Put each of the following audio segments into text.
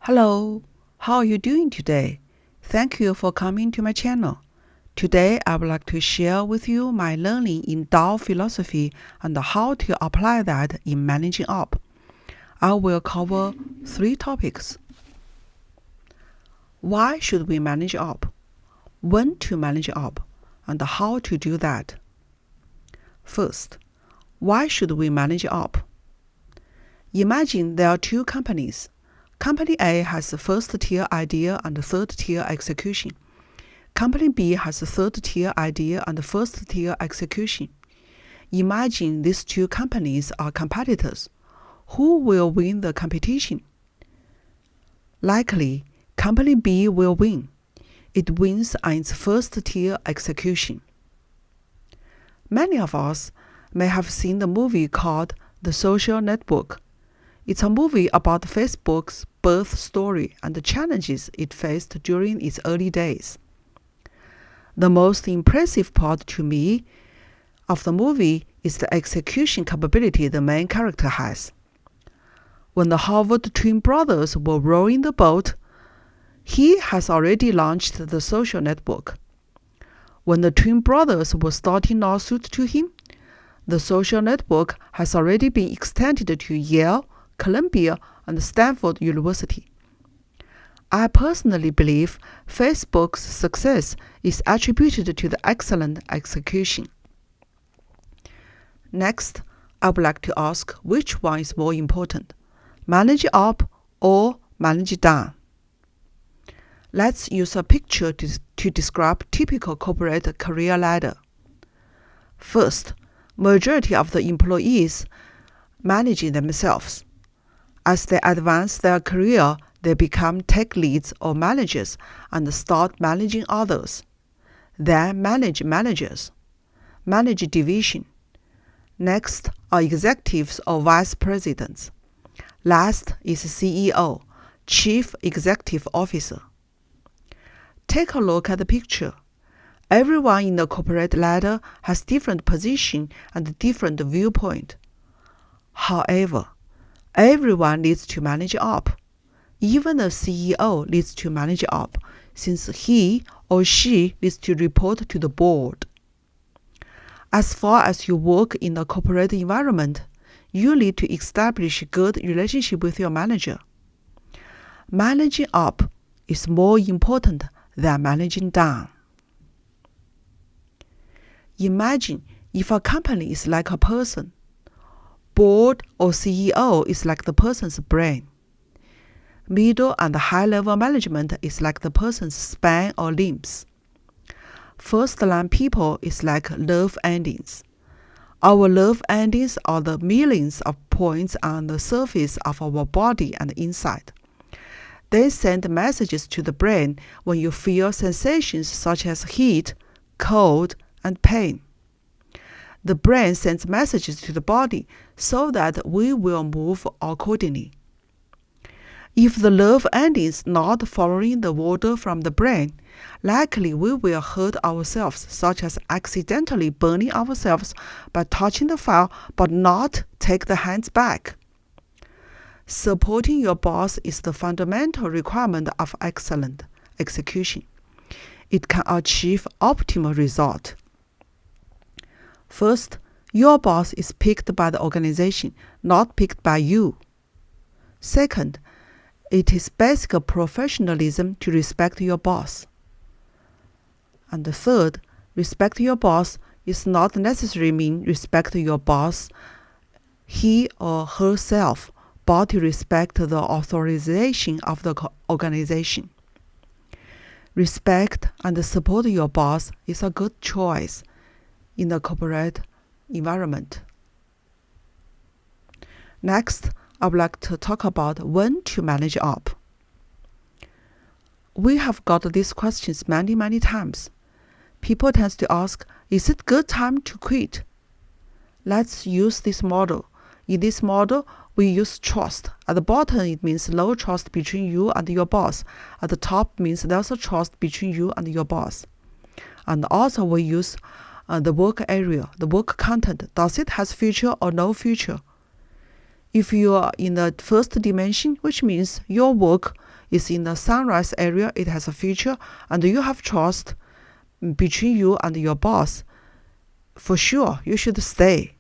Hello, how are you doing today? Thank you for coming to my channel. Today, I would like to share with you my learning in Tao philosophy and how to apply that in ManageUp. I will cover 3 topics. Why should we manage up? When to manage up, and how to do that. First, why should we manage up? Imagine there are 2 companies. Company A has the first-tier idea and the third-tier execution. Company B has the third-tier idea and the first-tier execution. Imagine these 2 companies are competitors. Who will win the competition? Likely, Company B will win. It wins on its first-tier execution. Many of us may have seen the movie called The Social Network. It's a movie about Facebook's birth story and the challenges it faced during its early days. The most impressive part to me of the movie is the execution capability the main character has. When the Harvard twin brothers were rowing the boat, he has already launched the social network. When the twin brothers were starting lawsuit to him, the social network has already been extended to Yale, Columbia, and Stanford University. I personally believe Facebook's success is attributed to the excellent execution. Next, I would like to ask which one is more important, manage up or manage down. Let's use a picture to describe typical corporate career ladder. First, majority of the employees managing themselves. As they advance their career, they become tech leads or managers and start managing others. Then manage managers. Manage division. Next are executives or vice presidents. Last is CEO, Chief Executive Officer. Take a look at the picture. Everyone in the corporate ladder has different position and different viewpoint. However, everyone needs to manage up. Even the CEO needs to manage up, since he or she needs to report to the board. As far as you work in the corporate environment, you need to establish a good relationship with your manager. Managing up is more important than managing down. Imagine if a company is like a person. Board or CEO is like the person's brain. Middle and high-level management is like the person's spine or limbs. First-line people is like love endings. Our love endings are the millions of points on the surface of our body and inside. They send messages to the brain when you feel sensations such as heat, cold, and pain. The brain sends messages to the body so that we will move accordingly. If the love endings not following the order from the brain, likely we will hurt ourselves, such as accidentally burning ourselves by touching the fire but not take the hands back. Supporting your boss is the fundamental requirement of excellent execution. It can achieve optimal result. First, your boss is picked by the organization, not picked by you. Second, it is basic professionalism to respect your boss. And the third, respect your boss is not necessarily mean respect your boss, he or herself, but to respect the authorization of the organization. Respect and support your boss is a good choice in the corporate environment. Next, I would like to talk about when to manage up. We have got these questions many times. People tend to ask, is it good time to quit? Let's use this model. In this model, we use trust. At the bottom, it means low trust between you and your boss. At the top means there's a trust between you and your boss. And also we use the work area, the work content. Does it have future or no future? If you are in the first dimension, which means your work is in the sunrise area, it has a future, and you have trust between you and your boss, for sure you should stay.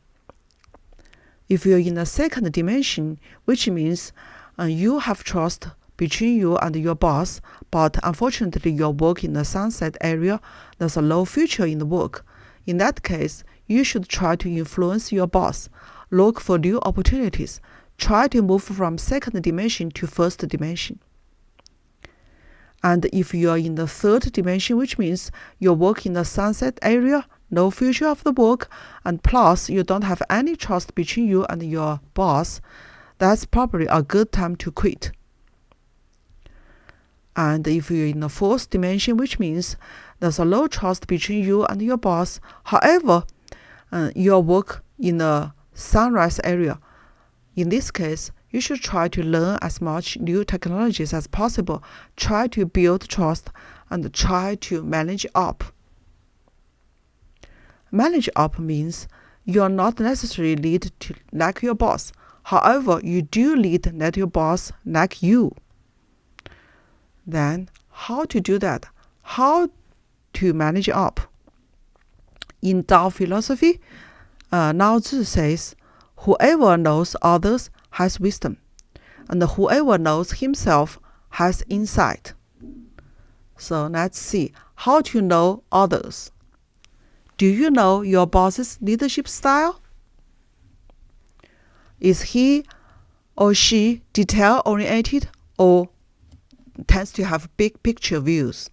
If you're in the second dimension, which means you have trust between you and your boss, but unfortunately your work in the sunset area, there's a low future in the work. In that case, you should try to influence your boss, look for new opportunities, try to move from second dimension to first dimension. And if you are in the third dimension, which means you work in the sunset area, no future of the work, and plus you don't have any trust between you and your boss, that's probably a good time to quit. And if you're in the fourth dimension, which means there's a low trust between you and your boss, however, your work in the sunrise area, in this case, you should try to learn as much new technologies as possible, try to build trust, and try to manage up. Manage up means you are not necessarily lead to like your boss. However, you do lead like your boss like you. Then, how to do that? How to manage up? In Tao philosophy, Lao-Tzu says, whoever knows others has wisdom, and whoever knows himself has insight. So let's see how to know others. Do you know your boss's leadership style? Is he or she detail-oriented or tends to have big picture views?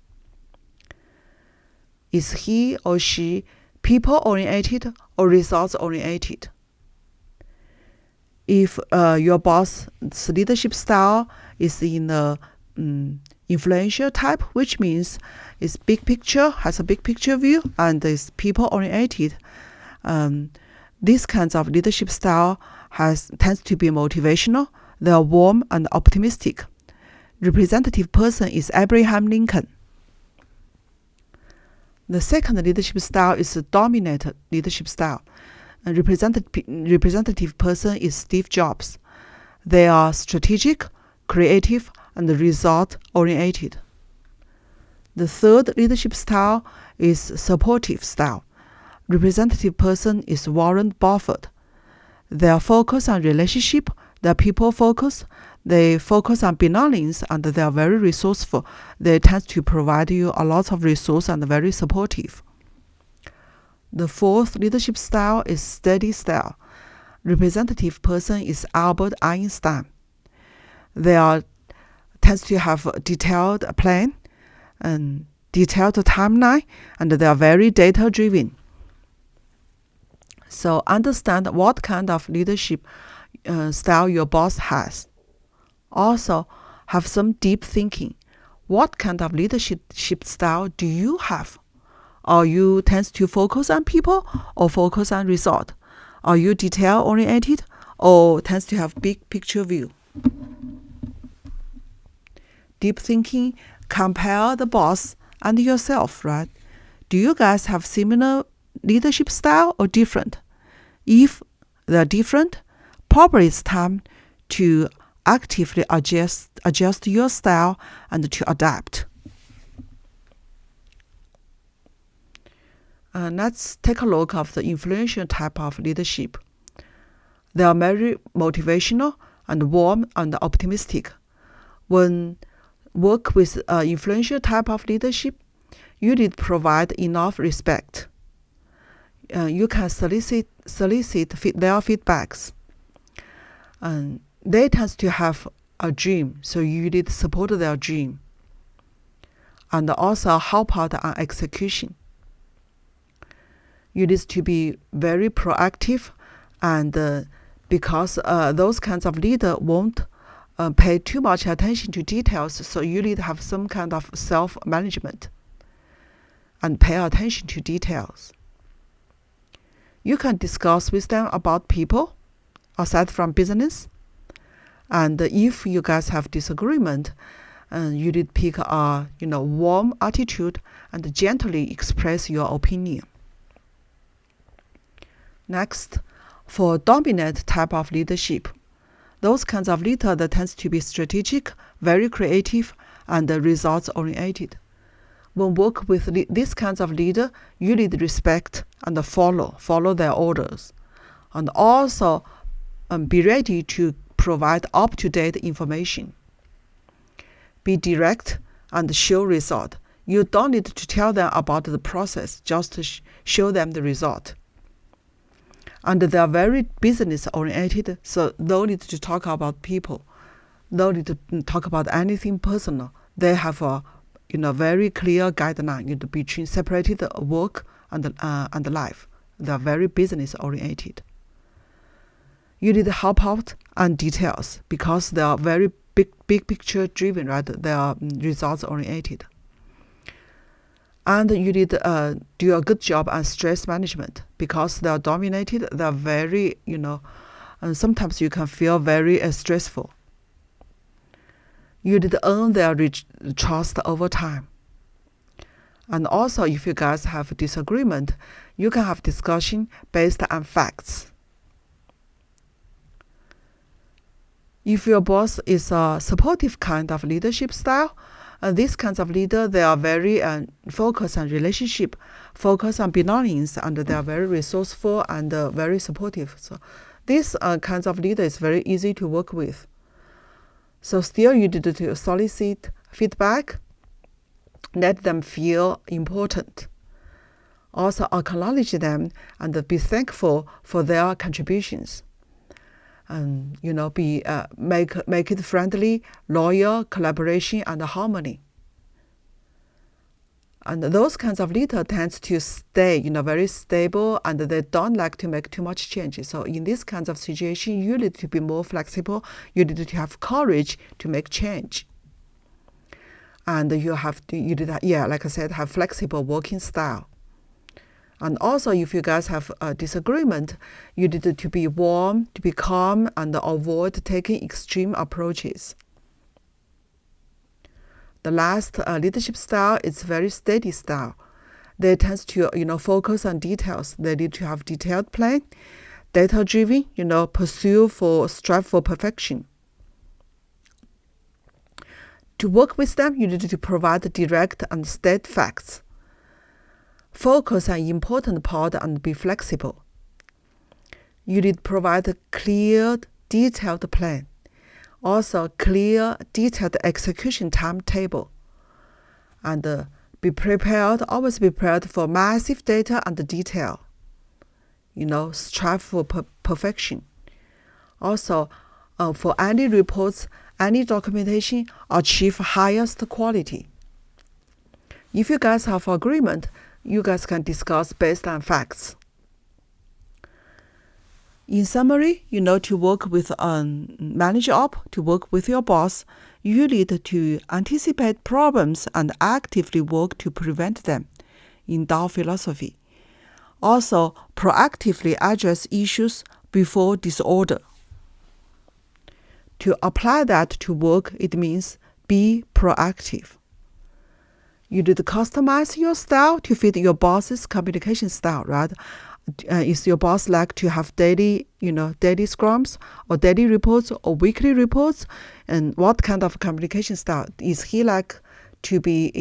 Is he or she people-oriented or results-oriented? If your boss's leadership style is in the influential type, which means it's big picture, has a big picture view, and is people-oriented, these kinds of leadership style tends to be motivational. They are warm and optimistic. Representative person is Abraham Lincoln. The second leadership style is a dominant leadership style. A representative person is Steve Jobs. They are strategic, creative, and result-oriented. The third leadership style is supportive style. Representative person is Warren Buffett. They are focused on relationship, they are people focused, they focus on belongings, and they are very resourceful. They tend to provide you a lot of resource and very supportive. The fourth leadership style is steady style. Representative person is Albert Einstein. They tends to have a detailed plan and detailed timeline, and they are very data driven. So understand what kind of leadership style your boss has. Also, have some deep thinking. What kind of leadership style do you have? Are you tends to focus on people or focus on result? Are you detail oriented or tends to have big picture view? Deep thinking, compare the boss and yourself, right? Do you guys have similar leadership style or different? If they're different, probably it's time to actively adjust your style and to adapt. Let's take a look at the influential type of leadership. They are very motivational and warm and optimistic. When work with influential type of leadership, you need to provide enough respect. You can solicit their feedbacks. They tend to have a dream, so you need to support their dream. And also help out on execution. You need to be very proactive, and because those kinds of leader won't pay too much attention to details, so you need to have some kind of self-management and pay attention to details. You can discuss with them about people aside from business, and if you guys have disagreement, you need to pick a warm attitude and gently express your opinion. Next, for dominant type of leadership, those kinds of leader that tends to be strategic, very creative, and results-oriented. When work with these kinds of leader, you need respect and follow their orders, and also be ready to provide up-to-date information. Be direct and show result. You don't need to tell them about the process, just show them the result. And they are very business-oriented, so no need to talk about people, no need to talk about anything personal. They have a very clear guideline between separated work and life. They are very business-oriented. You need help out and details because they are very big picture driven, right? They are results oriented. And you need do a good job on stress management because they are dominated. They are very, and sometimes you can feel very stressful. You need to earn their trust over time. And also, if you guys have a disagreement, you can have discussion based on facts. If your boss is a supportive kind of leadership style, these kinds of leaders, they are very focused on relationship, focused on belongings, and they are very resourceful and very supportive. So these kinds of leader is very easy to work with. So still you need to solicit feedback, let them feel important. Also acknowledge them and be thankful for their contributions. And make it friendly, loyal, collaboration, and harmony. And those kinds of leaders tend to stay, very stable, and they don't like to make too much changes. So in this kinds of situation, you need to be more flexible. You need to have courage to make change. And like I said, have flexible working style. And also, if you guys have a disagreement, you need to be warm, to be calm, and avoid taking extreme approaches. The last leadership style is very steady style. They tend to, focus on details. They need to have detailed plan, data-driven, strive for perfection. To work with them, you need to provide direct and state facts. Focus on important part and be flexible. You need to provide a clear, detailed plan. Also, clear, detailed execution timetable. And always be prepared for massive data and detail. Strive for perfection. Also, for any reports, any documentation, achieve highest quality. If you guys have agreement, you guys can discuss based on facts. In summary, to work with ManageUp, to work with your boss, you need to anticipate problems and actively work to prevent them in Tao philosophy. Also, proactively address issues before disorder. To apply that to work, it means be proactive. You need to customize your style to fit your boss's communication style, right? Is your boss like to have daily scrums or daily reports or weekly reports? And what kind of communication style? Is he like to be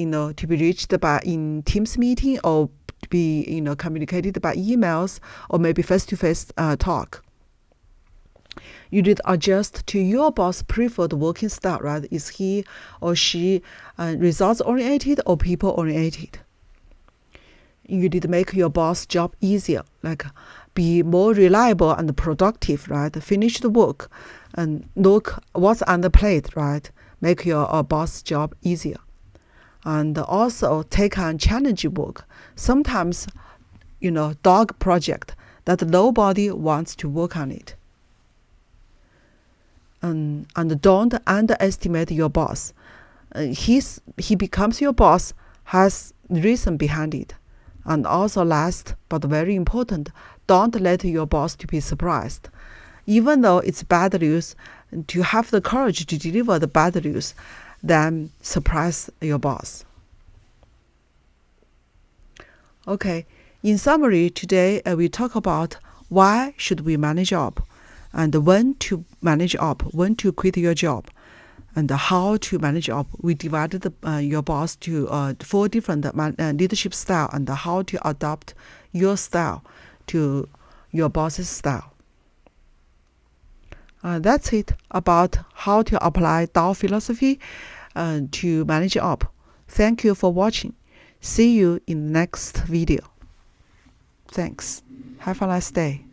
reached by in Teams meeting or to be, communicated by emails or maybe face-to-face talk? You need to adjust to your boss' preferred working style, right? Is he or she results-oriented or people-oriented? You need to make your boss' job easier, like be more reliable and productive, right? Finish the work and look what's on the plate, right? Make your boss' job easier. And also take on challenging work. Sometimes, dog project that nobody wants to work on it. And don't underestimate your boss. He becomes your boss, has reason behind it. And also last, but very important, don't let your boss to be surprised. Even though it's bad news, to have the courage to deliver the bad news, then surprise your boss. Okay, in summary, today we talk about why should we manage up. and when to manage up, when to quit your job, and how to manage up. We divided your boss to 4 different leadership style, and how to adopt your style to your boss's style. That's it about how to apply Tao philosophy to manage up. Thank you for watching. See you in the next video. Thanks. Have a nice day.